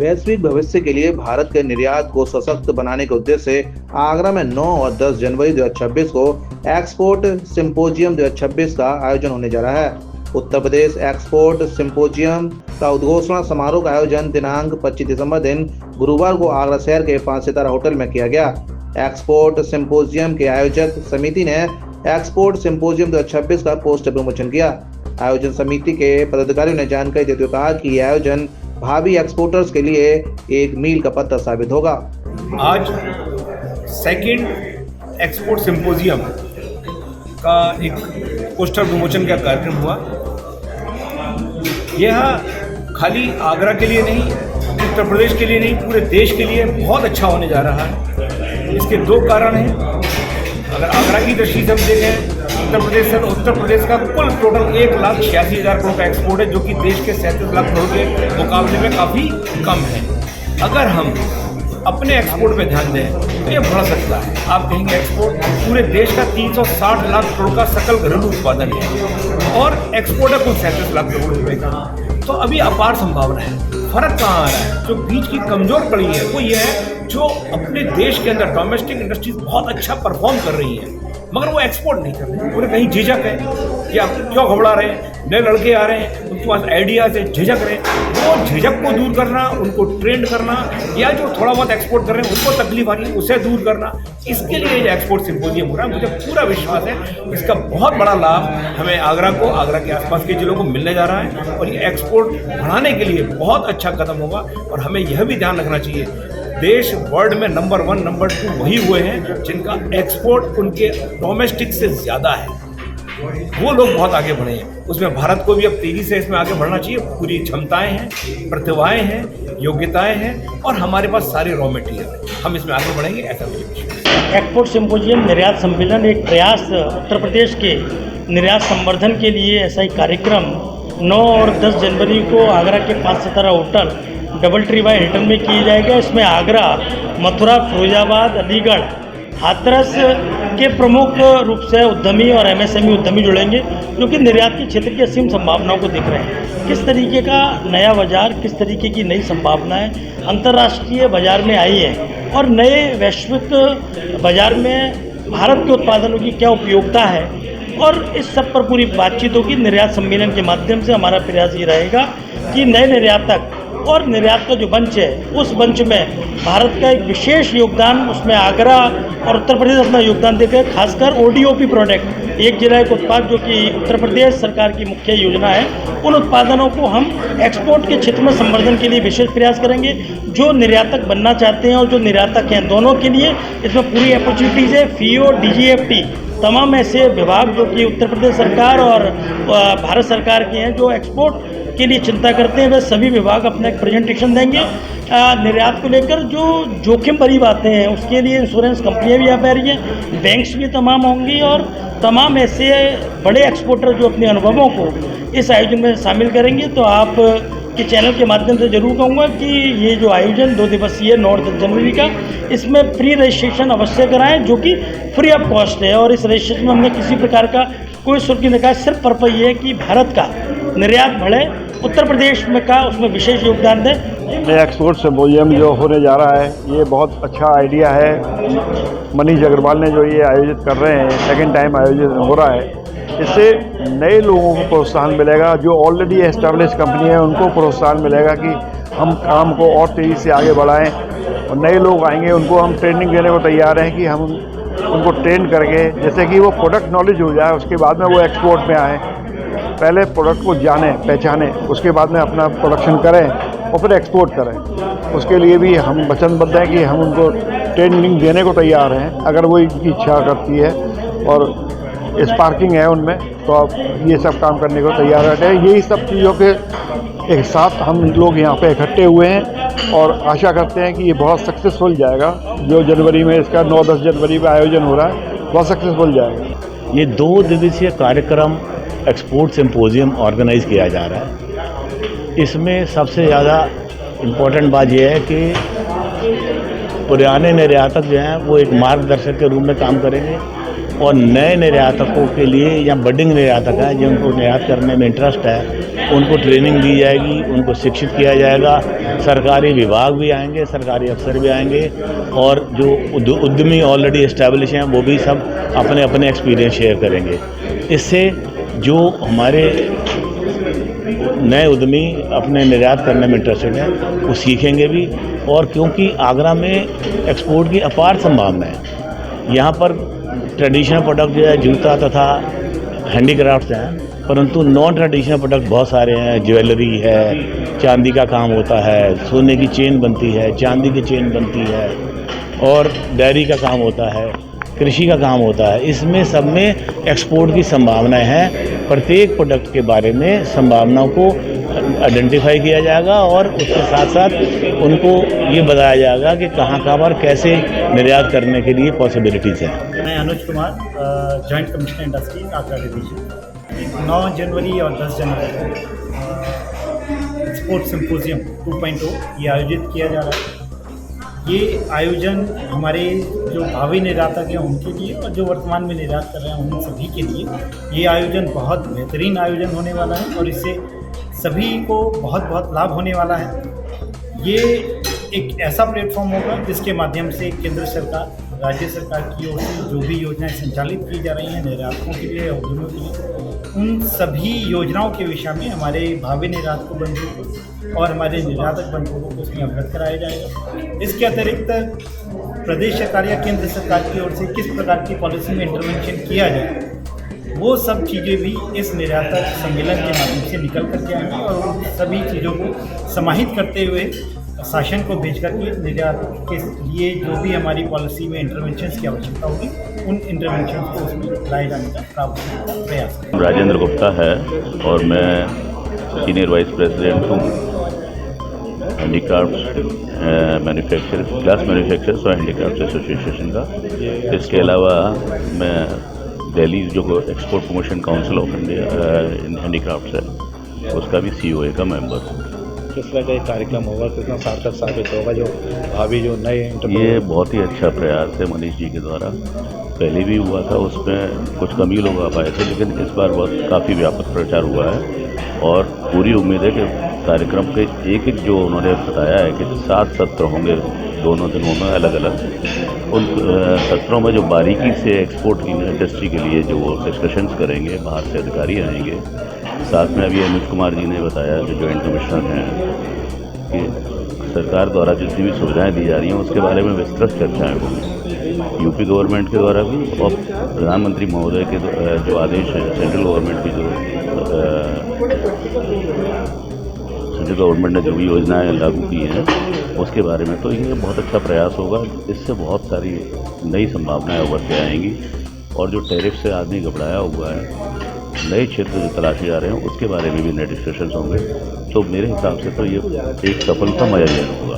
वैश्विक भविष्य के लिए भारत के निर्यात को सशक्त बनाने के उद्देश्य से आगरा में 9 और 10 जनवरी 2026 को एक्सपोर्ट सिंपोजियम 2026 का आयोजन होने जा रहा है। उत्तर प्रदेश एक्सपोर्ट सिंपोजियम का उद्घोषणा समारोह का आयोजन दिनांक 25 दिसंबर दिन गुरुवार को आगरा शहर के 5 सितारा होटल में किया गया। एक्सपोर्ट सिंपोजियम के आयोजक समिति ने एक्सपोर्ट सिंपोजियम 2026 का पोस्टर विमोचन किया। आयोजन समिति के पदाधिकारियों ने जानकारी देते हुए कहा कि यह आयोजन भावी एक्सपोर्टर्स के लिए एक मील का पत्थर साबित होगा। आज सेकंड एक्सपोर्ट सिंपोजियम का एक पोस्टर विमोचन का कार्यक्रम हुआ। यह खाली आगरा के लिए नहीं, उत्तर प्रदेश के लिए नहीं, पूरे देश के लिए बहुत अच्छा होने जा रहा है। इसके दो कारण हैं। अगर आगरा की दृष्टि से हम देखें, उत्तर प्रदेश का कुल टोटल 1,86,000 करोड़ का एक्सपोर्ट है, जो कि देश के 37 लाख करोड़ के मुकाबले में काफ़ी कम है। अगर हम अपने एक्सपोर्ट पे ध्यान दें तो ये बढ़ सकता है। आप कहेंगे एक्सपोर्ट पूरे देश का 360 लाख करोड़ का सकल घरेलू उत्पादन है और एक्सपोर्ट है कुल 37 लाख करोड़ रुपए का। तो अभी अपार संभावना है। फर्क कहाँ आ रहा है? जो बीच की कमजोर कड़ी है वो ये है, जो अपने देश के अंदर डोमेस्टिक इंडस्ट्रीज बहुत अच्छा परफॉर्म कर रही है, मगर वो एक्सपोर्ट नहीं कर रहे हैं। उन्हें कहीं झिझक है कि आप क्यों घबरा रहे हैं, नए लड़के आ रहे हैं, उनके पास आइडियाज है, झिझक रहे हैं। वो झिझक को दूर करना, उनको ट्रेंड करना, या जो थोड़ा बहुत एक्सपोर्ट कर रहे हैं उनको तकलीफ आ रही है उसे दूर करना, इसके लिए ये एक्सपोर्ट सिंपोजियम हो रहा है। मुझे पूरा विश्वास है इसका बहुत बड़ा लाभ हमें आगरा के आसपास के जिलों को मिलने जा रहा है और ये एक्सपोर्ट बढ़ाने के लिए बहुत अच्छा कदम होगा। और हमें यह भी ध्यान रखना चाहिए, देश वर्ल्ड में नंबर 1 नंबर 2 वही हुए हैं जिनका एक्सपोर्ट उनके डोमेस्टिक से ज़्यादा है। वो लोग बहुत आगे बढ़े हैं। उसमें भारत को भी अब तेजी से इसमें आगे बढ़ना चाहिए। पूरी क्षमताएं हैं, प्रतिभाएं हैं, योग्यताएं हैं और हमारे पास सारे रॉ मटेरियल है। हम इसमें आगे बढ़ेंगे, ऐसा मुझे विश्वास है। एक्सपोर्ट सिंपोजियम निर्यात सम्मेलन एक प्रयास उत्तर प्रदेश के निर्यात संवर्धन के लिए ऐसा ही कार्यक्रम 9 और 10 जनवरी को आगरा के 5 सितारा hotel DoubleTree by Hilton में किया जाएगा। इसमें आगरा, मथुरा, फिरोजाबाद, अलीगढ़, हाथरस के प्रमुख रूप से उद्यमी और एमएसएमई उद्यमी जुड़ेंगे, जो कि निर्यात के क्षेत्र की असीम संभावनाओं को देख रहे हैं। किस तरीके का नया बाजार, किस तरीके की नई संभावनाएं अंतर्राष्ट्रीय बाजार में आई है और नए वैश्विक बाजार में भारत के उत्पादनों की क्या उपयोगिता है, और इस सब पर पूरी बातचीत होगी। निर्यात सम्मेलन के माध्यम से हमारा प्रयास ये रहेगा कि नए निर्यातक और निर्यात का जो मंच है, उस मंच में भारत का एक विशेष योगदान, उसमें आगरा और उत्तर प्रदेश अपना योगदान देकर, खासकर ओडीओपी प्रोडक्ट, एक जिला एक उत्पाद, जो कि उत्तर प्रदेश सरकार की मुख्य योजना है, उन उत्पादनों को हम एक्सपोर्ट के क्षेत्र में संवर्धन के लिए विशेष प्रयास करेंगे। जो निर्यातक बनना चाहते हैं और जो निर्यातक हैं, दोनों के लिए इसमें पूरी अपॉर्चुनिटीज़ है। फीओ, डीजीएफटी, तमाम ऐसे विभाग जो कि उत्तर प्रदेश सरकार और भारत सरकार के हैं, जो एक्सपोर्ट के लिए चिंता करते हैं, वे सभी विभाग अपना एक प्रेजेंटेशन देंगे। निर्यात को लेकर जो जोखिम भरी बातें हैं उसके लिए इंश्योरेंस कंपनियां भी आ पा रही हैं, बैंक्स भी तमाम होंगी और तमाम ऐसे बड़े एक्सपोर्टर जो अपने अनुभवों को इस आयोजन में शामिल करेंगे। तो आप के चैनल के माध्यम से जरूर कहूँगा कि ये जो आयोजन 2 दिवसीय 9 और 10 जनवरी का, इसमें प्री रजिस्ट्रेशन अवश्य कराएं, जो कि फ्री ऑफ कॉस्ट है। और इस रजिस्ट्रेशन में हमने किसी प्रकार का कोई शुल्क नहीं रखा है। सिर्फ पर्पज ये है कि भारत का निर्यात बढ़े, उत्तर प्रदेश में का उसमें विशेष योगदान दें। एक्सपोर्ट सिंपोजियम जो होने जा रहा है, ये बहुत अच्छा आइडिया है। मनीष अग्रवाल ने जो ये आयोजित कर रहे हैं, सेकंड टाइम आयोजित हो रहा है, इससे नए लोगों को प्रोत्साहन मिलेगा। जो ऑलरेडी एस्टेब्लिश कंपनी है उनको प्रोत्साहन मिलेगा कि हम काम को और तेज़ी से आगे बढ़ाएं, और नए लोग आएंगे उनको हम ट्रेनिंग देने को तैयार हैं कि हम उनको ट्रेन करके, जैसे कि वो प्रोडक्ट नॉलेज हो जाए, उसके बाद में वो एक्सपोर्ट में आएँ। पहले प्रोडक्ट को जाने पहचाने, उसके बाद में अपना प्रोडक्शन करें और फिर एक्सपोर्ट करें। उसके लिए भी हम वचनबद्ध हैं कि हम उनको ट्रेनिंग देने को तैयार हैं, अगर वो इनकी इच्छा करती है और स्पार्किंग है उनमें, तो आप ये सब काम करने को तैयार रहते हैं। यही सब चीज़ों के एक साथ हम लोग यहाँ पे इकट्ठे हुए हैं और आशा करते हैं कि ये बहुत सक्सेसफुल जाएगा। जो जनवरी में इसका 9-10 जनवरी में आयोजन हो रहा है, बहुत सक्सेसफुल जाएगा। ये 2 दिवसीय कार्यक्रम एक्सपोर्ट सिंपोजियम ऑर्गेनाइज किया जा रहा है। इसमें सबसे ज़्यादा इम्पोर्टेंट बात यह है कि पुराने निर्यातक जो हैं वो एक मार्गदर्शक के रूप में काम करेंगे, और नए निर्यातकों के लिए या बडिंग निर्यातक हैं जिनको निर्यात करने में इंटरेस्ट है, उनको ट्रेनिंग दी जाएगी, उनको शिक्षित किया जाएगा। सरकारी विभाग भी आएंगे, सरकारी अफसर भी आएंगे और जो उद्यमी ऑलरेडी एस्टैब्लिश हैं वो भी सब अपने अपने एक्सपीरियंस शेयर करेंगे। इससे जो हमारे नए उद्यमी अपने निर्यात करने में इंटरेस्टेड हैं वो सीखेंगे भी। और क्योंकि आगरा में एक्सपोर्ट की अपार संभावना है, यहाँ पर ट्रेडिशनल प्रोडक्ट जो है जूता तथा हैंडीक्राफ्ट्स हैं, परंतु नॉन ट्रेडिशनल प्रोडक्ट बहुत सारे हैं। ज्वेलरी है, चांदी का काम होता है, सोने की चेन बनती है, चांदी की चेन बनती है और डेयरी का काम होता है, कृषि का काम होता है। इसमें सब में एक्सपोर्ट की संभावनाएं हैं। प्रत्येक प्रोडक्ट के बारे में संभावनाओं को आइडेंटिफाई किया जाएगा और उसके साथ साथ उनको ये बताया जाएगा कि कहाँ पर कैसे निर्यात करने के लिए पॉसिबिलिटीज़ हैं। मैं Anuj Kumar, joint commissioner industry Agra division. 9 जनवरी और 10 जनवरी एक्सपोर्ट सिम्पोजियम 2.0 ये आयोजित किया जा रहा है। ये आयोजन हमारे जो भावी निर्यातक हैं उनके लिए और जो वर्तमान में निर्यात कर रहे हैं उन सभी के लिए ये आयोजन बहुत बेहतरीन आयोजन होने वाला है और इससे सभी को बहुत बहुत लाभ होने वाला है। ये एक ऐसा प्लेटफॉर्म होगा जिसके माध्यम से केंद्र सरकार, राज्य सरकार की ओर से जो भी योजनाएं संचालित की जा रही हैं निर्यातकों के लिए, उद्यमियों के लिए, उन सभी योजनाओं के विषय में हमारे भावी निर्यातक बंधुओं को और हमारे निर्यातक बंधुओं को उसमें अवगत कराया जाएगा। इसके अतिरिक्त प्रदेश सरकार या केंद्र सरकार की ओर से किस प्रकार की पॉलिसी में इंटरवेंशन किया जाए, वो सब चीज़ें भी इस निर्यातक सम्मेलन के माध्यम से निकल कर के आएंगी और उन सभी चीज़ों को समाहित करते हुए शासन को भेज करके निर्यात के लिए जो भी हमारी पॉलिसी में इंटरवेंशंस की आवश्यकता होगी उन इंटरवेंशंस को उसमें लाए जाने का प्रयास करें। राजेंद्र गुप्ता है और मैं सीनियर वाइस प्रेसिडेंट हूँ हैंडीक्राफ्ट मैन्युफैक्चर ग्लास मैन्युफैक्चर्स और हैंडीक्राफ्ट एसोसिएशन का। इसके अलावा मैं दिल्ली जो export promotion council of India handicrafts है उसका भी COA का मेंबर हूँ। किस तरह का एक कार्यक्रम होगा, कितना सार्थक साबित होगा जो भावी जो नए ये बहुत ही अच्छा प्रयास है मनीष जी के द्वारा। पहले भी हुआ था, उसमें कुछ कम ही लोग आ पाए थे, लेकिन इस बार बहुत काफ़ी व्यापक प्रचार हुआ है और पूरी उम्मीद है कि कार्यक्रम के एक जो उन्होंने बताया है कि 7 सत्र होंगे दोनों दिनों में अलग अलग। उन सत्रों में जो बारीकी से एक्सपोर्ट इंडस्ट्री के लिए जो वो डिस्कशंस करेंगे, बाहर से अधिकारी आएंगे। साथ में अभी अनुज कुमार जी ने बताया जो जॉइंट कमिश्नर हैं कि सरकार द्वारा जितनी भी सुविधाएं दी जा रही हैं उसके बारे में विस्तृत चर्चाएं होंगी यूपी गवर्नमेंट के द्वारा भी और प्रधानमंत्री महोदय के जो आदेश है सेंट्रल गवर्नमेंट की जो सेंट्रल गवर्नमेंट ने जो भी योजनाएं लागू की हैं उसके बारे में। तो ये बहुत अच्छा प्रयास होगा, इससे बहुत सारी नई संभावनाएं उभर के आएंगी और जो टैरिफ से आदमी घबराया हुआ है, नए क्षेत्र जो तलाशे जा रहे हैं उसके बारे में भी नए डिस्कशंस होंगे। तो मेरे हिसाब से तो ये एक सफलता मया होगा।